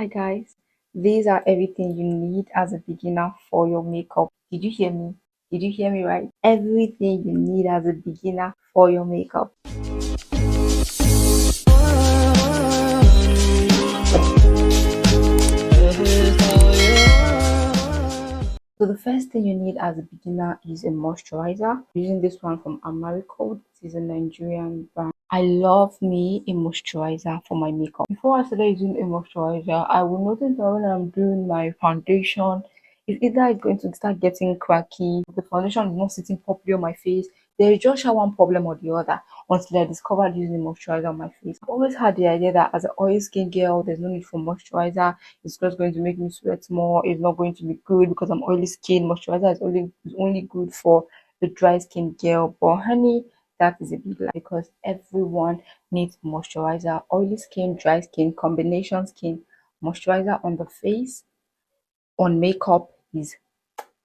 Hi guys, these are everything you need as a beginner for your makeup. Did you hear me? Did you hear me right? Everything you need as a beginner for your makeup. So the first thing you need as a beginner is a moisturizer. I'm using this one from Omaricode. It is a Nigerian brand. I love me a moisturizer for my makeup. Before I started using a moisturizer, I will notice that when I'm doing my foundation, it's going to start getting cracky. The foundation is not sitting properly on my face. There is just one problem or the other until I discovered using a moisturizer on my face. I've always had the idea that as an oil skin girl, there's no need for moisturizer. It's just going to make me sweat more. It's not going to be good because I'm oily skin. Moisturizer is only good for the dry skin girl. But honey, that is a big lie because everyone needs moisturizer. Oily skin, dry skin, combination skin, moisturizer on the face, on makeup is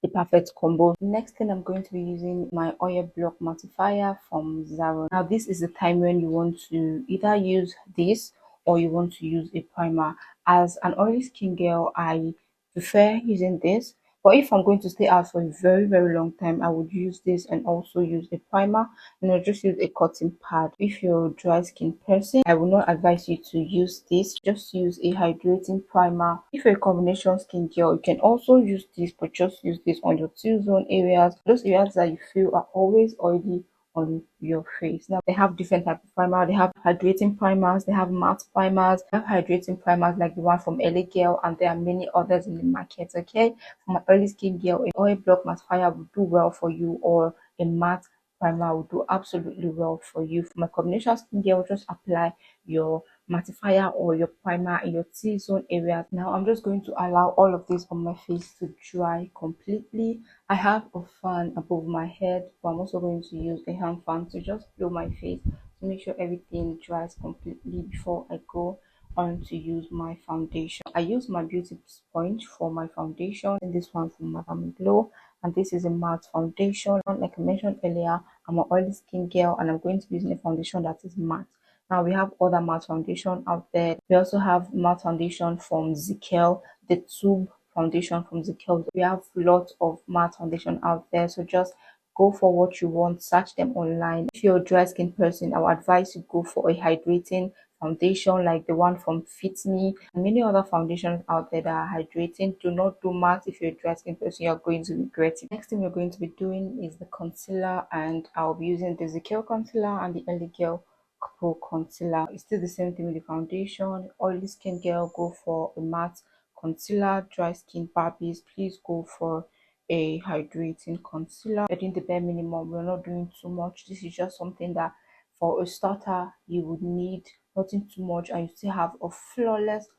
the perfect combo. Next thing I'm going to be using my oil block mattifier from Zaron. Now this is the time when you want to either use this or you want to use a primer. As an oily skin girl, I prefer using this. But if I'm going to stay out for a very long time, I would use this and also use a primer. Just use a cotton pad. If you're a dry skin person, I will not advise you to use this. Just use a hydrating primer. If you're a combination skin girl, you can also use this, but just use this on your T-zone areas, those areas that you feel are always oily on your face. Now they have different types of primer. They have hydrating primers, they have matte primers, they have hydrating primers like the one from LA Girl, and there are many others in the market. Okay, for my oily skin girl, an oil block mattifier will do well for you, or a matte primer will do absolutely well for you. For my combination skin girl, just apply your mattifier or your primer in your T-zone area. Now I'm just going to allow all of this on my face to dry completely. I have a fan above my head, but I'm also going to use a hand fan to just blow my face to make sure everything dries completely before I go on to use my foundation. I use my beauty sponge for my foundation, and this one from Madame Glow, and this is a matte foundation. Like I mentioned earlier, I'm an oily skin girl and I'm going to be using a foundation that is matte. Now we have other matte foundation out there. We also have matte foundation from Zikel, the tube foundation from Zikel. We have lots of matte foundation out there, so just go for what you want, search them online. If you're a dry skin person, I would advise you go for a hydrating foundation like the one from Fit Me and many other foundations out there that are hydrating. Do not do matte. If you're a dry skin person, you're going to regret it. Next thing we're going to be doing is the concealer, and I'll be using the Zikel concealer and the LA Girl Pro concealer. It's still the same thing with the foundation. Oily skin girl, go for a matte concealer. Dry skin Barbies, please go for a hydrating concealer. We're doing the bare minimum. We're not doing too much. This is just something that for a starter you would need, nothing too much, and you still have a flawless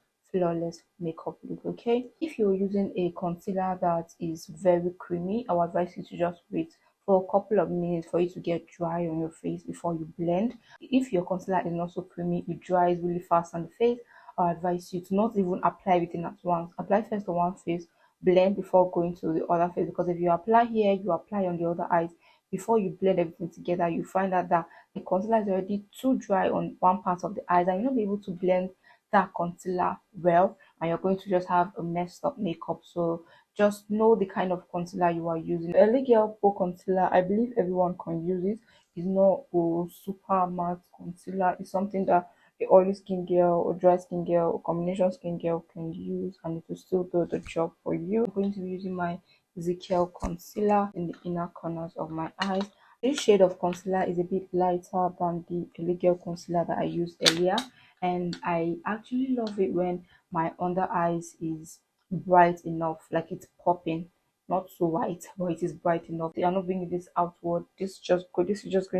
makeup look. Okay, if you're using a concealer that is very creamy, I would advise you to just wait for a couple of minutes for it to get dry on your face before you blend. If your concealer is not so creamy, it dries really fast on the face, I advise you to not even apply everything at once. Apply first on one face, blend before going to the other face, because if you apply here, you apply on the other eyes, before you blend everything together, you find out that the concealer is already too dry on one part of the eyes and you'll not be able to blend that concealer well, and you're going to just have a messed up makeup. So just know the kind of concealer you are using. The LA Girl Pro concealer, I believe everyone can use it. It's not a super matte concealer. It's something that a oily skin girl or dry skin girl or combination skin girl can use, and it will still do the job for you. I'm going to be using my Zikel concealer in the inner corners of my eyes. This shade of concealer is a bit lighter than the illegal concealer that I used earlier, and I actually love it when my under eyes is bright enough, like it's popping, not so white, but it is bright enough. They are not bringing this outward. This is just going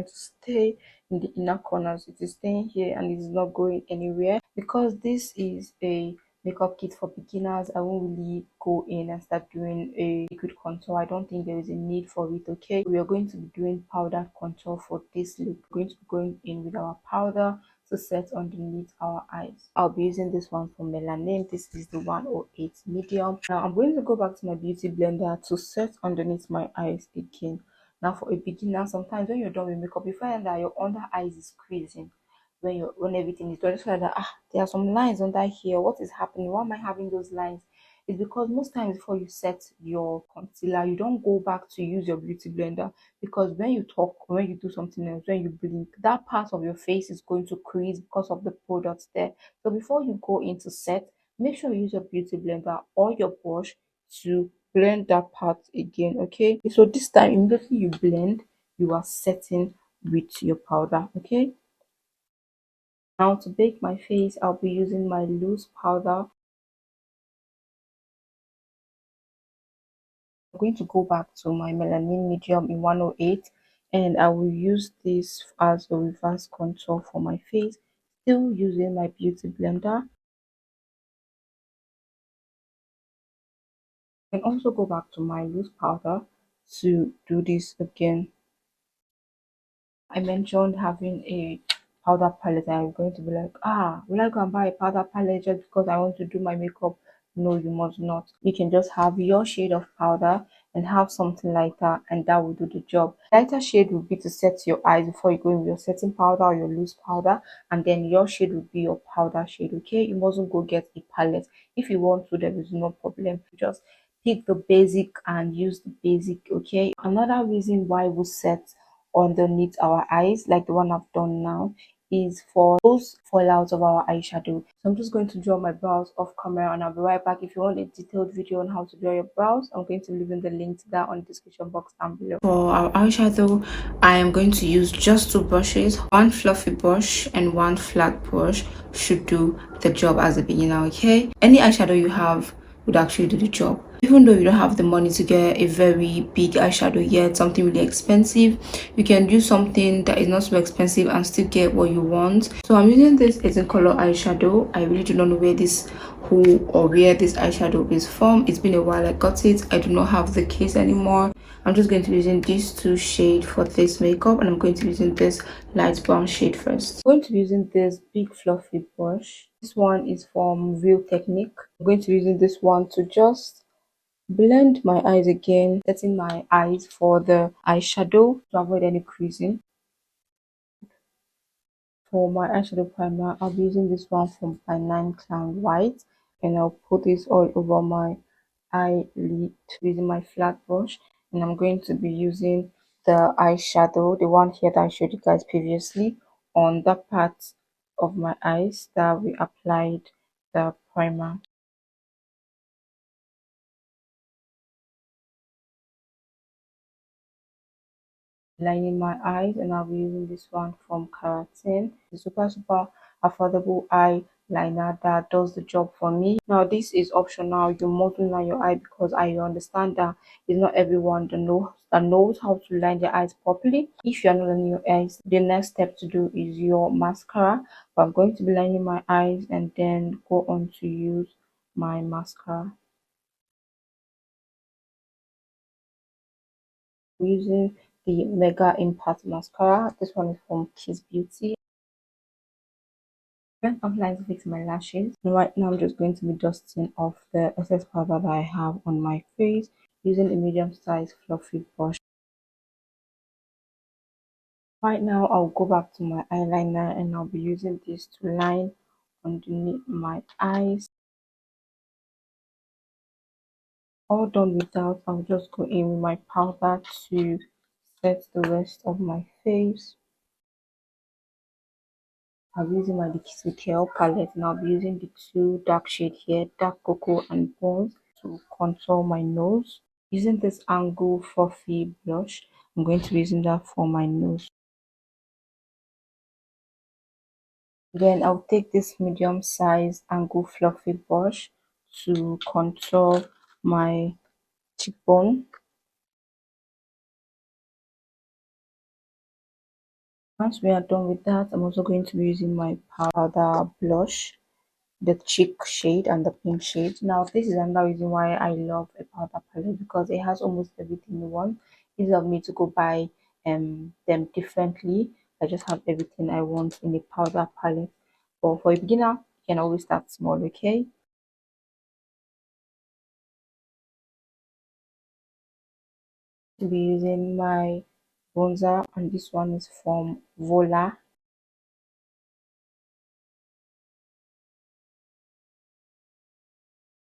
to stay in the inner corners. It is staying here and it is not going anywhere. Because this is a makeup kit for beginners, I won't really go in and start doing a liquid contour. I don't think there is a need for it. Okay, we are going to be doing powder contour for this look. We're going to be going in with our powder to set underneath our eyes. I'll be using this one from Milani. This is the 108 medium. Now I'm going to go back to my beauty blender to set underneath my eyes again. Now for a beginner, sometimes when you're done with makeup, you find that your under eyes is creasing. when everything is done, just like that, there are some lines under here. What is happening? Why am I having those lines? It's because most times before you set your concealer, you don't go back to use your beauty blender, because when you talk or when you do something else, when you blink, that part of your face is going to crease because of the products there. So before you go into set, make sure you use your beauty blender or your brush to blend that part again. Okay, so this time immediately you blend, you are setting with your powder. Okay, now to bake my face, I'll be using my loose powder. I'm going to go back to my melanin medium in 108, and I will use this as a reverse contour for my face, still using my beauty blender. And also go back to my loose powder to do this again. I mentioned having a powder palette, and I'm going to be like, will I go and buy a powder palette just because I want to do my makeup? No, you must not. You can just have your shade of powder and have something lighter, and that will do the job. Lighter shade would be to set your eyes before you go in with your setting powder or your loose powder, and then your shade would be your powder shade. Okay, you mustn't go get a palette. If you want to, there is no problem. Just pick the basic and use the basic. Okay, another reason why we set underneath our eyes, like the one I've done now, is for those fallouts of our eyeshadow. So I'm just going to draw my brows off camera, and I'll be right back. If you want a detailed video on how to draw your brows, I'm going to leave in the link to that on the description box down below. For our eyeshadow, I am going to use just two brushes. One fluffy brush and one flat brush should do the job as a beginner. Okay, any eyeshadow you have would actually do the job. Even though you don't have the money to get a very big eyeshadow yet, something really expensive, you can do something that is not so expensive and still get what you want. So I'm using this 18 color eyeshadow. I really do not know where this where this eyeshadow is from. It's been a while I got it. I do not have the case anymore. I'm just going to be using these two shades for this makeup, and I'm going to be using this light brown shade first. I'm going to be using this big fluffy brush. This one is from Real Technique. I'm going to be using this one to just blend my eyes again, setting my eyes for the eyeshadow to avoid any creasing. For my eyeshadow primer, I'll be using this one from by 9 Clown White, and I'll put this all over my eyelid using my flat brush. And I'm going to be using the eyeshadow, the one here that I showed you guys previously, on the part of my eyes that we applied the primer. Lining my eyes, and I'll be using this one from Karite. The super affordable eyeliner that does the job for me. Now this is optional. You mustn't line your eye, because I understand that it's not everyone that knows how to line their eyes properly. If you're not lining your eyes, the next step to do is your mascara. But I'm going to be lining my eyes and then go on to use my mascara. Using the Mega Impact mascara. This one is from Kiss Beauty. Then I'm applying to fix my lashes. Right now I'm just going to be dusting off the excess powder that I have on my face using a medium sized fluffy brush. Right now I'll go back to my eyeliner, and I'll be using this to line underneath my eyes. All done with that, I'll just go in with my powder to set the rest of my face. I'll be using my Zikel palette, and I'll be using the two dark shade here, dark cocoa and bronze, to contour my nose. Using this angle fluffy blush, I'm going to be using that for my nose. Then I'll take this medium size angle fluffy brush to contour my cheekbone. Once we are done with that, I'm also going to be using my powder blush, the cheek shade and the pink shade. Now this is another reason why I love a powder palette, because it has almost everything you want. Easy of me to go buy them differently. I just have everything I want in a powder palette. But for a beginner, you can always start small. Okay, to be using my bronzer, and this one is from Vola.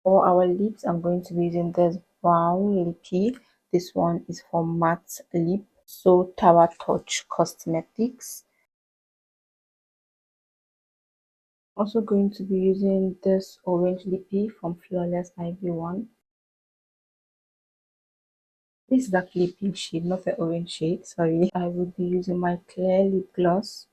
For our lips, I'm going to be using this brown lippy. This one is from Matte Lip, so Tower Touch Cosmetics. Also going to be using this orange lippy from Flawless Ivy one. This is actually a pink shade, not an orange shade, sorry. I will be using my clear lip gloss.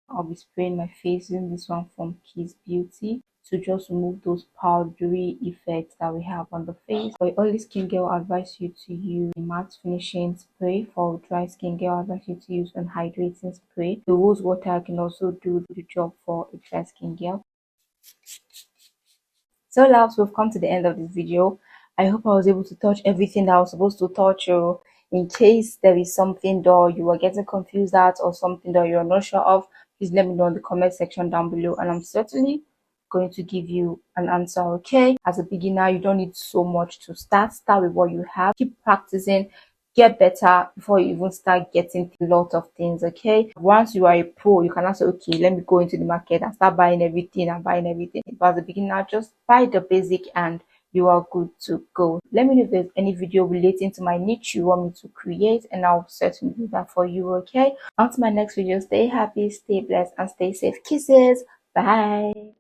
I'll be spraying my face using this one from Kiss Beauty to just remove those powdery effects that we have on the face. For oily skin, girl, I advise you to use a matte finishing spray. For dry skin, girl, I advise you to use an hydrating spray. The rose water can also do the job for a dry skin girl. So loves, we've come to the end of this video. I hope I was able to touch everything that I was supposed to touch. You, in case there is something that you are getting confused at or something that you're not sure of, please let me know in the comment section down below, and I'm certainly going to give you an answer. Okay, as a beginner, you don't need so much to start with what you have. Keep practicing, get better before you even start getting a lot of things. Okay, once you are a pro, you can also, okay, let me go into the market and start buying everything and buying everything. But as a beginner, just buy the basic and you are good to go. Let me know if there's any video relating to my niche you want me to create, and I'll certainly do that for you. Okay, on to my next video. Stay happy, stay blessed, and stay safe. Kisses. Bye.